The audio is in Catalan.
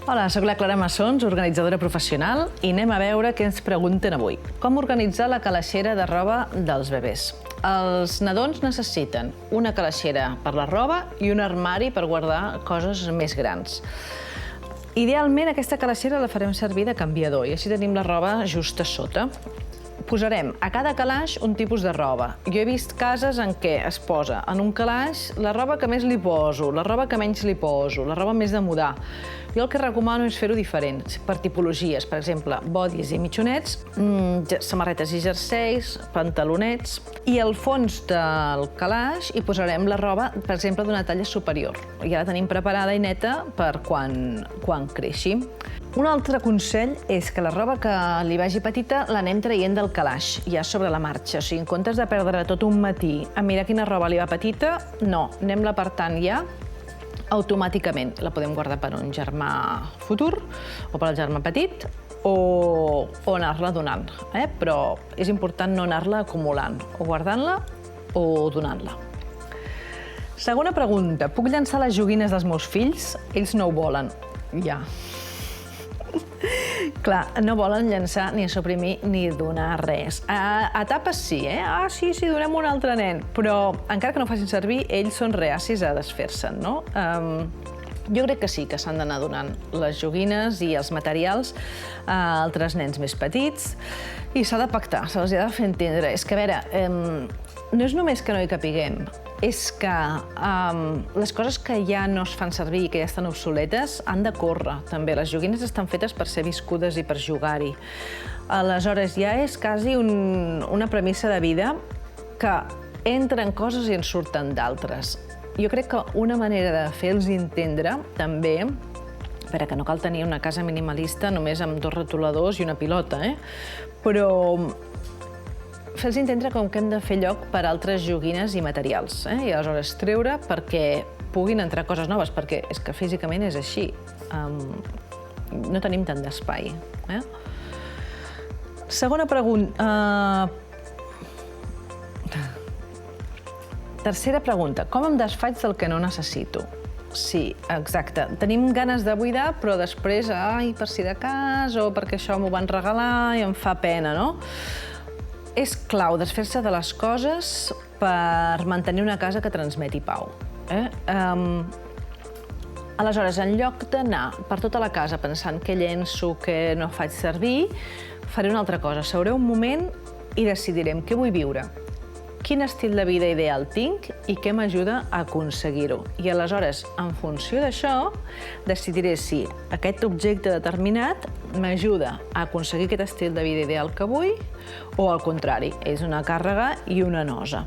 Hola, soc la Clara Massons, organitzadora professional, i anem a veure què ens pregunten avui. Com organitzar la calaixera de roba dels bebès? Els nadons necessiten una calaixera per la roba i un armari per guardar coses més grans. Idealment, aquesta calaixera la farem servir de canviador i així tenim la roba just a sota. Posarem a cada calaix un tipus de roba. Jo he vist cases en què es posa en un calaix la roba que més li poso, la roba que menys li poso, la roba més de mudar. Jo el que recomano és fer-ho diferent, per tipologies, per exemple, bodis i mitjonets, samarretes i jerseis, pantalonets, i al fons del calaix hi posarem la roba, per exemple, d'una talla superior. Ja la tenim preparada i neta per quan creixi. Un altre consell és que la roba que li vagi petita l'anem traient del calaix, ja sobre la marxa. O sigui, en comptes de perdre tot un matí a mirar quina roba li va petita, no, anem-la apartant ja automàticament. La podem guardar per un germà futur o per al germà petit o anar-la donant. Però és important no anar-la acumulant, o guardant-la o donant-la. Segona pregunta. Puc llançar les joguines dels meus fills? Ells no ho volen. Ja. Clar, no volen llançar ni suprimir ni donar res. A tapes sí, sí, donem un altre nen. Però encara que no facin servir, ells són reacis a desfer-se'n, no? Jo crec que sí, que s'han d'anar donant les joguines i els materials a altres nens més petits i s'ha de pactar, se'ls ha de fer entendre. És que, a veure, no és només que no hi capiguem, és que les coses que ja no es fan servir i que ja estan obsoletes han de córrer, també. Les joguines estan fetes per ser viscudes i per jugar-hi. Aleshores, ja és quasi una premissa de vida que entren coses i en surten d'altres. Jo crec que una manera de fer-los entendre, també, que no cal tenir una casa minimalista només amb 2 retoladors i una pilota, però fer-los entendre com que hem de fer lloc per altres joguines i materials, i aleshores treure perquè puguin entrar coses noves, perquè és que físicament és així. No tenim tant d'espai. Segona pregunta. Tercera pregunta. Com em desfaig del que no necessito? Sí, exacte. Tenim ganes de buidar, però després, per si de cas, o perquè això m'ho van regalar i em fa pena, no? És clau desfer-se de les coses per mantenir una casa que transmeti pau. Aleshores, en lloc d'anar per tota la casa pensant què llenço, què no faig servir, faré una altra cosa. Seuré un moment i decidirem què vull viure, quin estil de vida ideal tinc i què m'ajuda a aconseguir-ho. I aleshores, en funció d'això, decidiré si aquest objecte determinat m'ajuda a aconseguir aquest estil de vida ideal que vull o, al contrari, és una càrrega i una nosa.